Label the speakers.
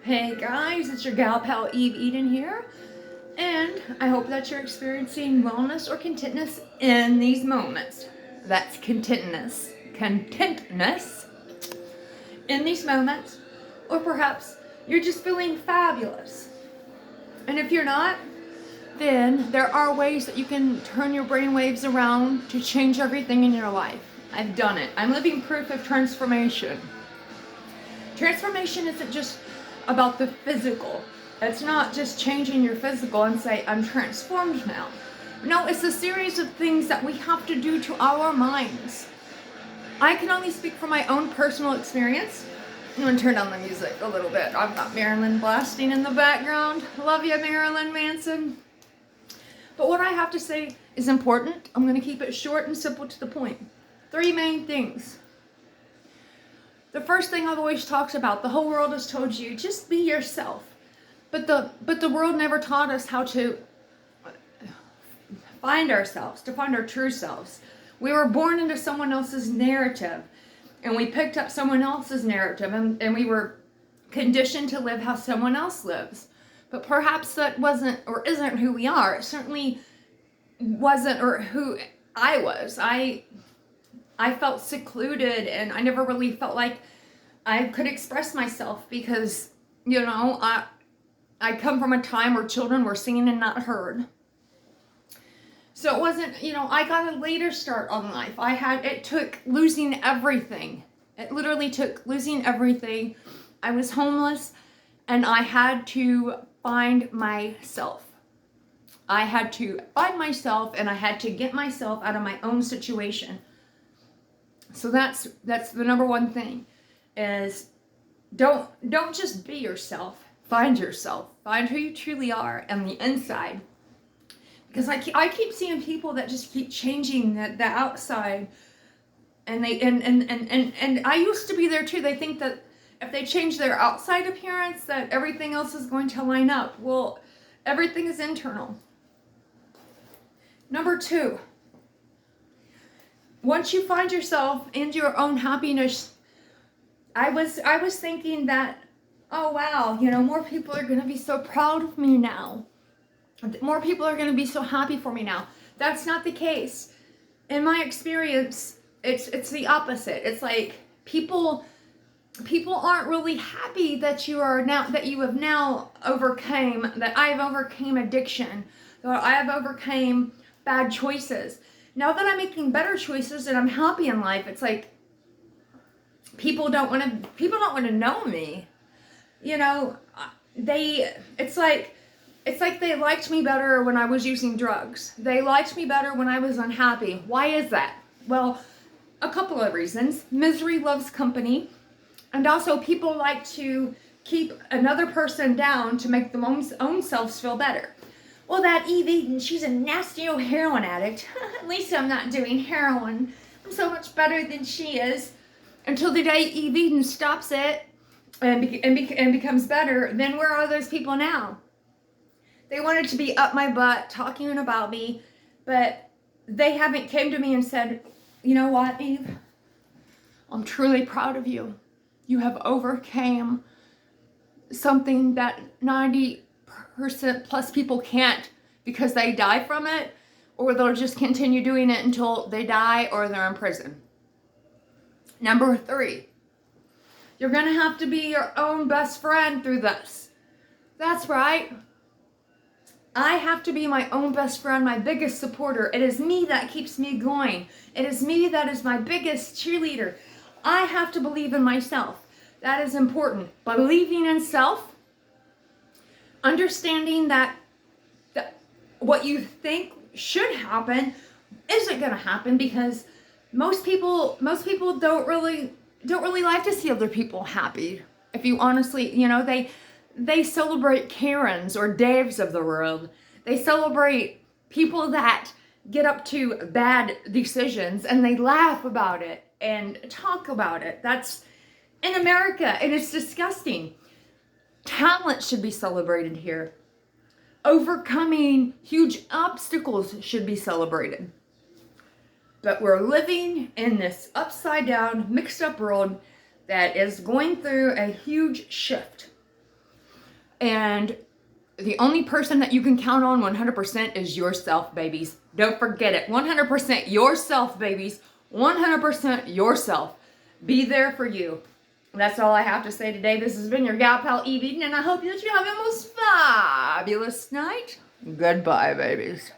Speaker 1: Hey guys, it's your gal pal Eve Eden here, and I hope that you're experiencing wellness or contentness in these moments. That's contentness. Contentness in these moments, or perhaps you're just feeling fabulous. And if you're not, then there are ways that you can turn your brain waves around to change everything in your life. I've done it. I'm living proof of transformation. Transformation isn't just about the physical. It's not just changing your physical and say, I'm transformed now. No, it's a series of things that we have to do to our minds. I can only speak from my own personal experience. I'm going to turn down the music a little bit. I've got Marilyn blasting in the background. Love you, Marilyn Manson. But what I have to say is important. I'm going to keep it short and simple to the point. 3 main things. The first thing I've always talked about, the whole world has told you, just be yourself. But the world never taught us how to find ourselves, to find our true selves. We were born into someone else's narrative, and we picked up someone else's narrative, and we were conditioned to live how someone else lives. But perhaps that wasn't or isn't who we are. It certainly wasn't or who I was. I felt secluded, and I never really felt like I could express myself because, I come from a time where children were seen and not heard. So it wasn't, I got a later start on life. It took losing everything. It literally took losing everything. I was homeless, and I had to find myself. I had to find myself, and I had to get myself out of my own situation. So that's the number one thing, is don't just be yourself. Find yourself. Find who you truly are on the inside. Because I keep seeing people that just keep changing the outside, and I used to be there too. They think that if they change their outside appearance, that everything else is going to line up. Well, everything is internal. Number 2. Once you find yourself and your own happiness, I was thinking that, oh wow, more people are going to be so proud of me now. More people are going to be so happy for me now. That's not the case. In my experience, it's the opposite. It's like people aren't really happy that you have now overcame, that I have overcame addiction, that I have overcame bad choices. Now that I'm making better choices and I'm happy in life, it's like people don't want to know me. It's like they liked me better when I was using drugs. They liked me better when I was unhappy. Why is that? Well, a couple of reasons. Misery loves company, and also people like to keep another person down to make their own selves feel better. Well, that Eve Eden, she's a nasty old heroin addict. At least I'm not doing heroin. I'm so much better than she is. Until the day Eve Eden stops it and becomes better, then where are those people now? They wanted to be up my butt, talking about me, but they haven't came to me and said, you know what, Eve? I'm truly proud of you. You have overcame something that 90% plus people can't, because they die from it, or they'll just continue doing it until they die or they're in prison. Number 3, you're going to have to be your own best friend through this. That's right. I have to be my own best friend, my biggest supporter. It is me that keeps me going. It is me that is my biggest cheerleader. I have to believe in myself. That is important. Believing in self, understanding that what you think should happen isn't going to happen, because most people don't really like to see other people happy. If you honestly, they celebrate Karens or Daves of the world. They celebrate people that get up to bad decisions, and they laugh about it and talk about it. That's in America, and it's disgusting. Talent should be celebrated here. Overcoming huge obstacles should be celebrated. But we're living in this upside down, mixed up world that is going through a huge shift. And the only person that you can count on 100% is yourself, babies. Don't forget it. 100% yourself, babies. 100% yourself. Be there for you. That's all I have to say today. This has been your gal pal Eve Eden, and I hope that you have a most fabulous night. Goodbye, babies.